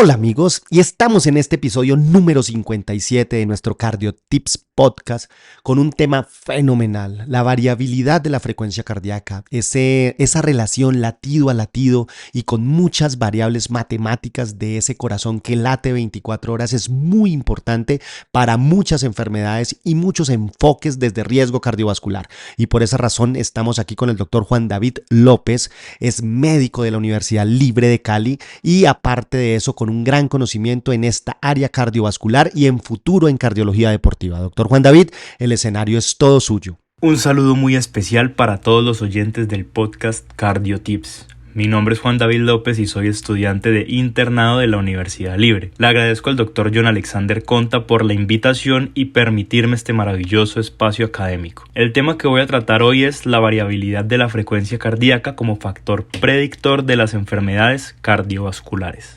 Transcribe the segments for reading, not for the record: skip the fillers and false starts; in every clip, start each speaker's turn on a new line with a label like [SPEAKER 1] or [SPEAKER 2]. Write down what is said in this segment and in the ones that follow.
[SPEAKER 1] Hola amigos, y estamos en este episodio número 57 de nuestro Cardio Tips Podcast con un tema fenomenal, la variabilidad de la frecuencia cardíaca, esa relación latido a latido y con muchas variables matemáticas de ese corazón que late 24 horas es muy importante para muchas enfermedades y muchos enfoques desde riesgo cardiovascular. Y por esa razón estamos aquí con el doctor Juan David López, es médico de la Universidad Libre de Cali y aparte de eso con un gran conocimiento en esta área cardiovascular y en futuro en cardiología deportiva. Doctor Juan David, el escenario es todo suyo.
[SPEAKER 2] Un saludo muy especial para todos los oyentes del podcast Cardio Tips. Mi nombre es Juan David López y soy estudiante de internado de la Universidad Libre. Le agradezco al Dr. John Alexander Conta por la invitación y permitirme este maravilloso espacio académico. El tema que voy a tratar hoy es la variabilidad de la frecuencia cardíaca como factor predictor de las enfermedades cardiovasculares.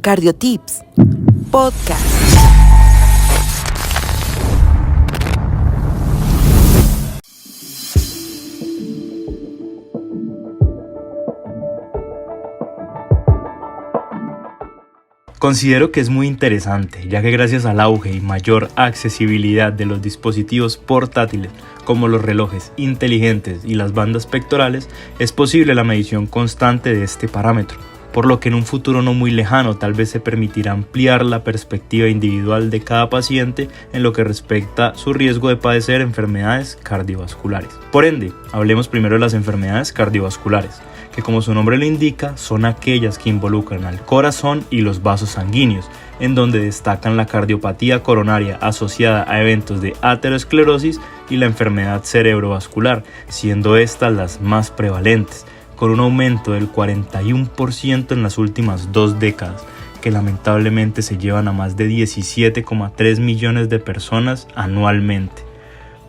[SPEAKER 3] Cardio Tips Podcast.
[SPEAKER 2] Considero que es muy interesante, ya que gracias al auge y mayor accesibilidad de los dispositivos portátiles como los relojes inteligentes y las bandas pectorales, es posible la medición constante de este parámetro, por lo que en un futuro no muy lejano tal vez se permitirá ampliar la perspectiva individual de cada paciente en lo que respecta a su riesgo de padecer enfermedades cardiovasculares. Por ende, hablemos primero de las enfermedades cardiovasculares, que como su nombre lo indica, son aquellas que involucran al corazón y los vasos sanguíneos, en donde destacan la cardiopatía coronaria asociada a eventos de aterosclerosis y la enfermedad cerebrovascular, siendo estas las más prevalentes, con un aumento del 41% en las últimas 2 décadas, que lamentablemente se llevan a más de 17,3 millones de personas anualmente.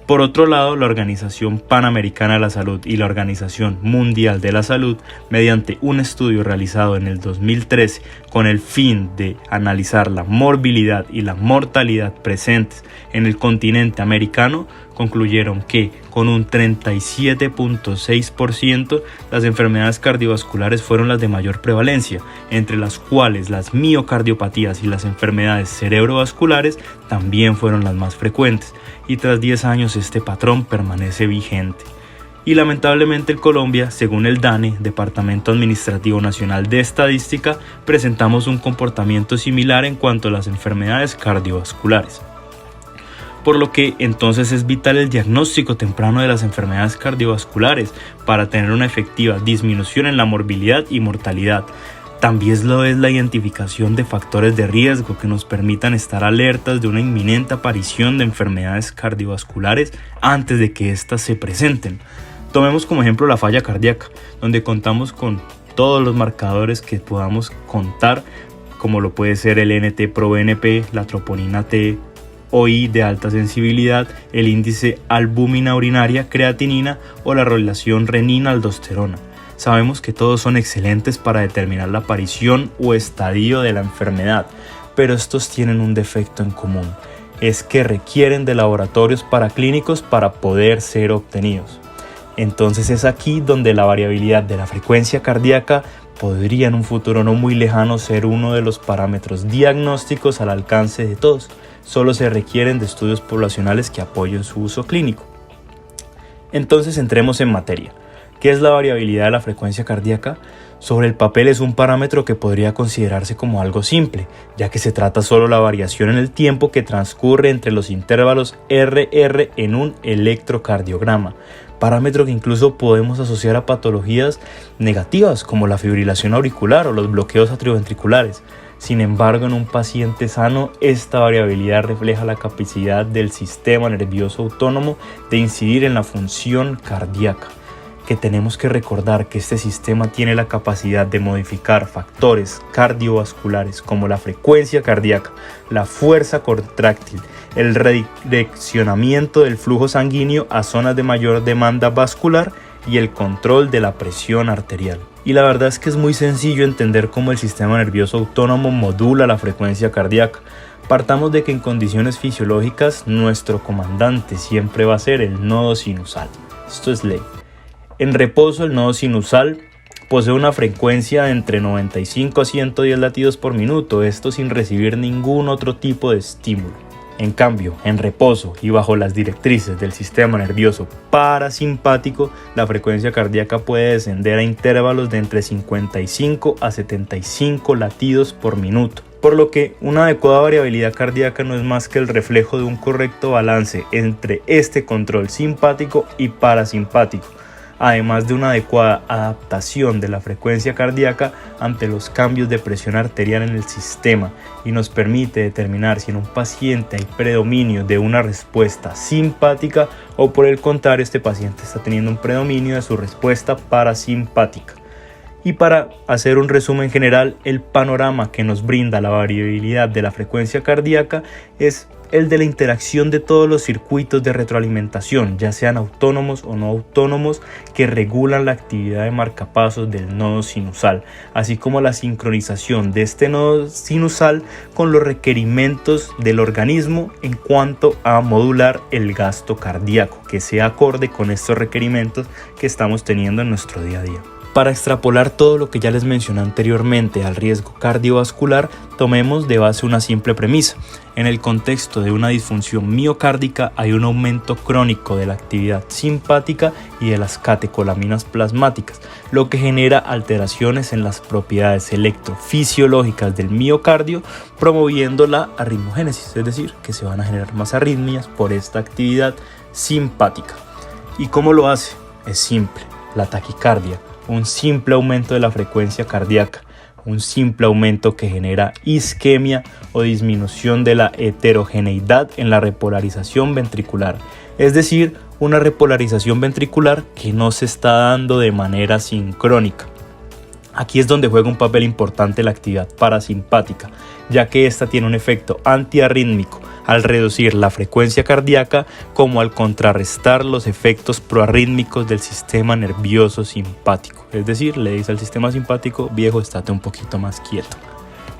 [SPEAKER 2] Por otro lado, la Organización Panamericana de la Salud y la Organización Mundial de la Salud, mediante un estudio realizado en el 2013 con el fin de analizar la morbilidad y la mortalidad presentes en el continente americano, concluyeron que con un 37.6% las enfermedades cardiovasculares fueron las de mayor prevalencia, entre las cuales las miocardiopatías y las enfermedades cerebrovasculares también fueron las más frecuentes, y tras 10 años este patrón permanece vigente. Y lamentablemente en Colombia, según el DANE, Departamento Administrativo Nacional de Estadística, presentamos un comportamiento similar en cuanto a las enfermedades cardiovasculares. Por lo que entonces es vital el diagnóstico temprano de las enfermedades cardiovasculares para tener una efectiva disminución en la morbilidad y mortalidad. También lo es la identificación de factores de riesgo que nos permitan estar alertas de una inminente aparición de enfermedades cardiovasculares antes de que éstas se presenten. Tomemos como ejemplo la falla cardíaca, donde contamos con todos los marcadores que podamos contar, como lo puede ser el NT-proBNP, la troponina T, OI de alta sensibilidad, el índice albúmina urinaria, creatinina o la relación renina-aldosterona. Sabemos que todos son excelentes para determinar la aparición o estadio de la enfermedad, pero estos tienen un defecto en común, es que requieren de laboratorios paraclínicos para poder ser obtenidos. Entonces es aquí donde la variabilidad de la frecuencia cardíaca podría en un futuro no muy lejano ser uno de los parámetros diagnósticos al alcance de todos. Solo se requieren de estudios poblacionales que apoyen su uso clínico. Entonces entremos en materia. ¿Qué es la variabilidad de la frecuencia cardíaca? Sobre el papel es un parámetro que podría considerarse como algo simple, ya que se trata solo de la variación en el tiempo que transcurre entre los intervalos RR en un electrocardiograma, parámetro que incluso podemos asociar a patologías negativas como la fibrilación auricular o los bloqueos atrioventriculares. Sin embargo, en un paciente sano, esta variabilidad refleja la capacidad del sistema nervioso autónomo de incidir en la función cardíaca, que tenemos que recordar que este sistema tiene la capacidad de modificar factores cardiovasculares como la frecuencia cardíaca, la fuerza contráctil, el redireccionamiento del flujo sanguíneo a zonas de mayor demanda vascular y el control de la presión arterial. Y la verdad es que es muy sencillo entender cómo el sistema nervioso autónomo modula la frecuencia cardíaca. Partamos de que en condiciones fisiológicas nuestro comandante siempre va a ser el nodo sinusal. Esto es ley. En reposo el nodo sinusal posee una frecuencia de entre 95 a 110 latidos por minuto, esto sin recibir ningún otro tipo de estímulo. En cambio, en reposo y bajo las directrices del sistema nervioso parasimpático, la frecuencia cardíaca puede descender a intervalos de entre 55 a 75 latidos por minuto. Por lo que una adecuada variabilidad cardíaca no es más que el reflejo de un correcto balance entre este control simpático y parasimpático, además de una adecuada adaptación de la frecuencia cardíaca ante los cambios de presión arterial en el sistema, y nos permite determinar si en un paciente hay predominio de una respuesta simpática o por el contrario este paciente está teniendo un predominio de su respuesta parasimpática. Y para hacer un resumen general, el panorama que nos brinda la variabilidad de la frecuencia cardíaca es el de la interacción de todos los circuitos de retroalimentación, ya sean autónomos o no autónomos, que regulan la actividad de marcapasos del nodo sinusal, así como la sincronización de este nodo sinusal con los requerimientos del organismo en cuanto a modular el gasto cardíaco, que sea acorde con estos requerimientos que estamos teniendo en nuestro día a día. Para extrapolar todo lo que ya les mencioné anteriormente al riesgo cardiovascular, tomemos de base una simple premisa. En el contexto de una disfunción miocárdica hay un aumento crónico de la actividad simpática y de las catecolaminas plasmáticas, lo que genera alteraciones en las propiedades electrofisiológicas del miocardio, promoviendo la arritmogénesis, es decir, que se van a generar más arritmias por esta actividad simpática. ¿Y cómo lo hace? Es simple, la taquicardia. Un simple aumento de la frecuencia cardíaca, un simple aumento que genera isquemia o disminución de la heterogeneidad en la repolarización ventricular, es decir, una repolarización ventricular que no se está dando de manera sincrónica. Aquí es donde juega un papel importante la actividad parasimpática, ya que esta tiene un efecto antiarrítmico al reducir la frecuencia cardíaca, como al contrarrestar los efectos proarrítmicos del sistema nervioso simpático. Es decir, le dice al sistema simpático: viejo, estate un poquito más quieto,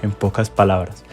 [SPEAKER 2] en pocas palabras.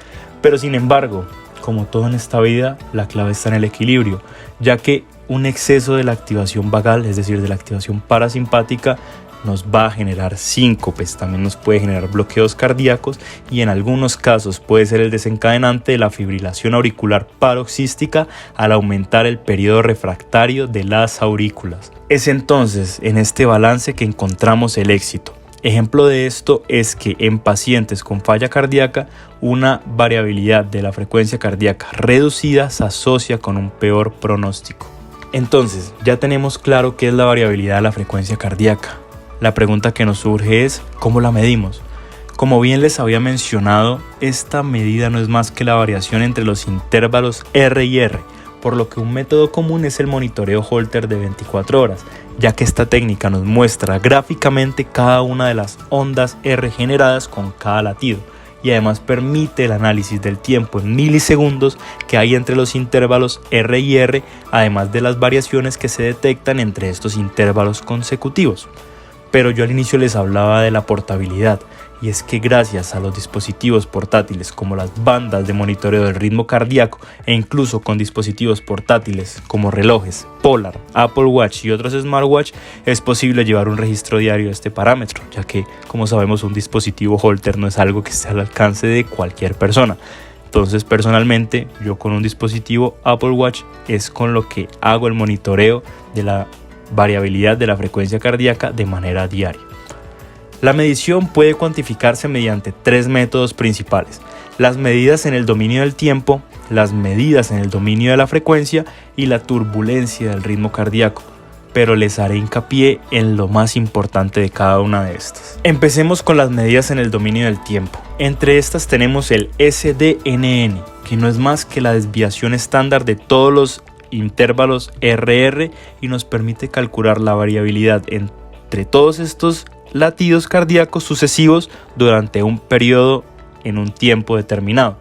[SPEAKER 2] Pero sin embargo, como todo en esta vida, la clave está en el equilibrio, ya que un exceso de la activación vagal, es decir, de la activación parasimpática, nos va a generar síncopes, también nos puede generar bloqueos cardíacos y en algunos casos puede ser el desencadenante de la fibrilación auricular paroxística al aumentar el periodo refractario de las aurículas. Es entonces en este balance que encontramos el éxito. Ejemplo de esto es que en pacientes con falla cardíaca, una variabilidad de la frecuencia cardíaca reducida se asocia con un peor pronóstico. Entonces, ya tenemos claro qué es la variabilidad de la frecuencia cardíaca. La pregunta que nos surge es: ¿cómo la medimos? Como bien les había mencionado, esta medida no es más que la variación entre los intervalos R y R, por lo que un método común es el monitoreo Holter de 24 horas, ya que esta técnica nos muestra gráficamente cada una de las ondas R generadas con cada latido, y además permite el análisis del tiempo en milisegundos que hay entre los intervalos R y R, además de las variaciones que se detectan entre estos intervalos consecutivos. Pero yo al inicio les hablaba de la portabilidad, y es que gracias a los dispositivos portátiles como las bandas de monitoreo del ritmo cardíaco e incluso con dispositivos portátiles como relojes, Polar, Apple Watch y otros smartwatch, es posible llevar un registro diario de este parámetro, ya que, como sabemos, un dispositivo Holter no es algo que esté al alcance de cualquier persona. Entonces, personalmente, yo con un dispositivo Apple Watch es con lo que hago el monitoreo de la variabilidad de la frecuencia cardíaca de manera diaria. La medición puede cuantificarse mediante tres métodos principales: las medidas en el dominio del tiempo, las medidas en el dominio de la frecuencia y la turbulencia del ritmo cardíaco, pero les haré hincapié en lo más importante de cada una de estas. Empecemos con las medidas en el dominio del tiempo. Entre estas tenemos el SDNN, que no es más que la desviación estándar de todos los intervalos RR y nos permite calcular la variabilidad entre todos estos latidos cardíacos sucesivos durante un periodo en un tiempo determinado.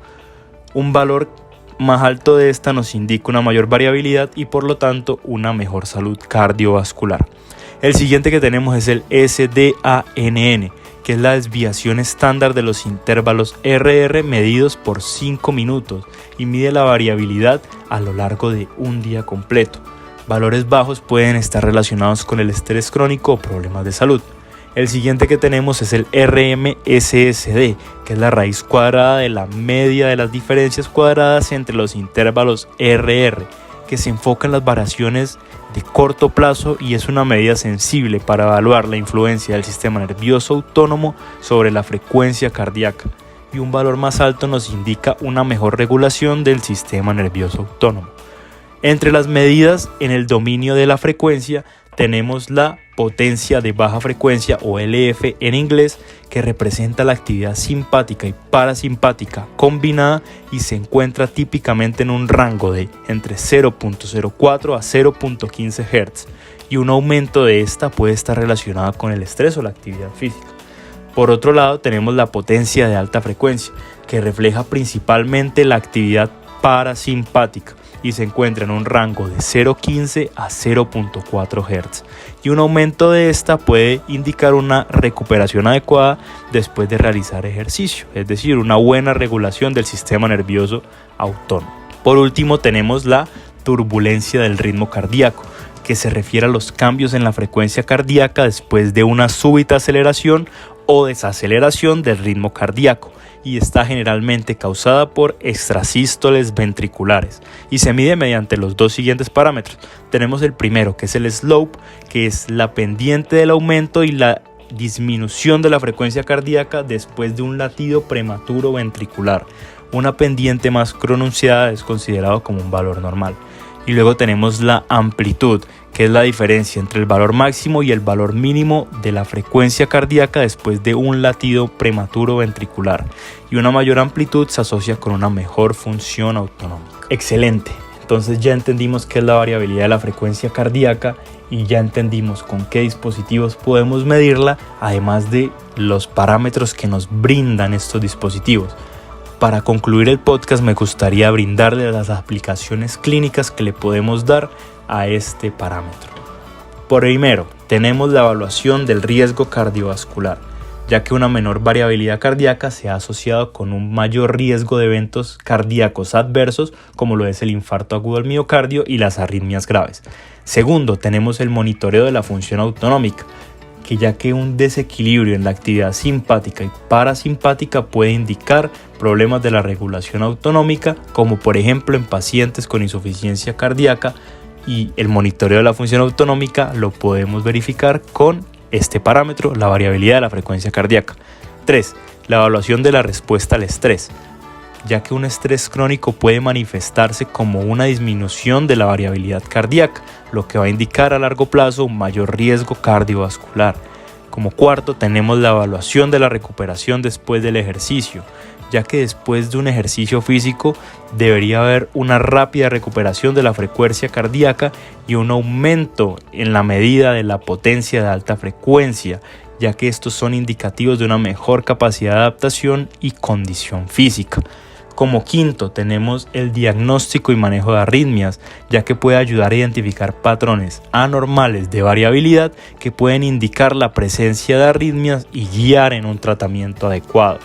[SPEAKER 2] Un valor más alto de esta nos indica una mayor variabilidad y por lo tanto una mejor salud cardiovascular. El siguiente que tenemos es el SDANN, que es la desviación estándar de los intervalos RR medidos por 5 minutos y mide la variabilidad a lo largo de un día completo. Valores bajos pueden estar relacionados con el estrés crónico o problemas de salud. El siguiente que tenemos es el RMSSD, que es la raíz cuadrada de la media de las diferencias cuadradas entre los intervalos RR, que se enfoca en las variaciones de corto plazo y es una medida sensible para evaluar la influencia del sistema nervioso autónomo sobre la frecuencia cardíaca, y un valor más alto nos indica una mejor regulación del sistema nervioso autónomo. Entre las medidas en el dominio de la frecuencia tenemos la potencia de baja frecuencia o LF en inglés, que representa la actividad simpática y parasimpática combinada y se encuentra típicamente en un rango de entre 0.04 a 0.15 Hz, y un aumento de esta puede estar relacionado con el estrés o la actividad física. Por otro lado tenemos la potencia de alta frecuencia, que refleja principalmente la actividad parasimpática y se encuentra en un rango de 0.15 a 0.4 Hz, y un aumento de esta puede indicar una recuperación adecuada después de realizar ejercicio, es decir, una buena regulación del sistema nervioso autónomo. Por último tenemos la turbulencia del ritmo cardíaco, que se refiere a los cambios en la frecuencia cardíaca después de una súbita aceleración o desaceleración del ritmo cardíaco, y está generalmente causada por extrasístoles ventriculares y se mide mediante los dos siguientes parámetros. Tenemos el primero, que es el slope, que es la pendiente del aumento y la disminución de la frecuencia cardíaca después de un latido prematuro ventricular. Una pendiente más pronunciada es considerado como un valor normal. Y luego tenemos la amplitud, que es la diferencia entre el valor máximo y el valor mínimo de la frecuencia cardíaca después de un latido prematuro ventricular. Y una mayor amplitud se asocia con una mejor función autonómica. Excelente, entonces ya entendimos qué es la variabilidad de la frecuencia cardíaca y ya entendimos con qué dispositivos podemos medirla, además de los parámetros que nos brindan estos dispositivos. Para concluir el podcast me gustaría brindarle las aplicaciones clínicas que le podemos dar a este parámetro. Primero, tenemos la evaluación del riesgo cardiovascular, ya que una menor variabilidad cardíaca se ha asociado con un mayor riesgo de eventos cardíacos adversos, como lo es el infarto agudo al miocardio y las arritmias graves. Segundo, tenemos el monitoreo de la función autonómica, que ya que un desequilibrio en la actividad simpática y parasimpática puede indicar problemas de la regulación autonómica, como por ejemplo en pacientes con insuficiencia cardíaca, y el monitoreo de la función autonómica lo podemos verificar con este parámetro, la variabilidad de la frecuencia cardíaca. 3. La evaluación de la respuesta al estrés, ya que un estrés crónico puede manifestarse como una disminución de la variabilidad cardíaca, lo que va a indicar a largo plazo un mayor riesgo cardiovascular. Como cuarto, tenemos la evaluación de la recuperación después del ejercicio, ya que después de un ejercicio físico debería haber una rápida recuperación de la frecuencia cardíaca y un aumento en la medida de la potencia de alta frecuencia, ya que estos son indicativos de una mejor capacidad de adaptación y condición física. Como quinto, tenemos el diagnóstico y manejo de arritmias, ya que puede ayudar a identificar patrones anormales de variabilidad que pueden indicar la presencia de arritmias y guiar en un tratamiento adecuado.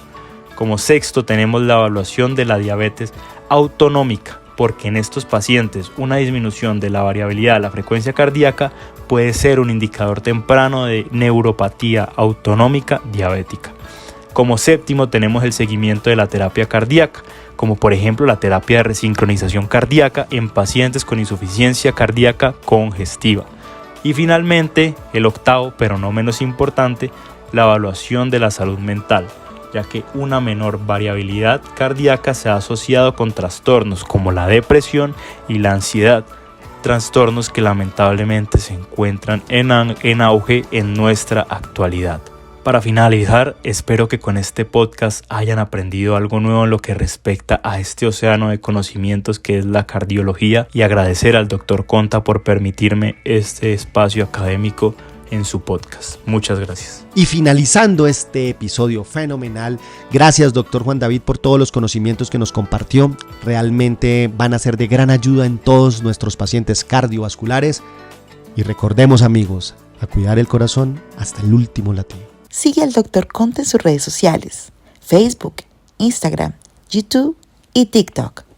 [SPEAKER 2] Como sexto, tenemos la evaluación de la diabetes autonómica, porque en estos pacientes una disminución de la variabilidad de la frecuencia cardíaca puede ser un indicador temprano de neuropatía autonómica diabética. Como séptimo, tenemos el seguimiento de la terapia cardíaca, como por ejemplo la terapia de resincronización cardíaca en pacientes con insuficiencia cardíaca congestiva. Y finalmente, el octavo, pero no menos importante, la evaluación de la salud mental, ya que una menor variabilidad cardíaca se ha asociado con trastornos como la depresión y la ansiedad, trastornos que lamentablemente se encuentran en auge en nuestra actualidad. Para finalizar, espero que con este podcast hayan aprendido algo nuevo en lo que respecta a este océano de conocimientos que es la cardiología, y agradecer al Dr. Conta por permitirme este espacio académico en su podcast. Muchas gracias.
[SPEAKER 1] Y finalizando este episodio fenomenal, gracias Dr. Juan David por todos los conocimientos que nos compartió. Realmente van a ser de gran ayuda en todos nuestros pacientes cardiovasculares. Y recordemos, amigos, a cuidar el corazón hasta el último latido.
[SPEAKER 3] Sigue al Dr. Conta en sus redes sociales, Facebook, Instagram, YouTube y TikTok.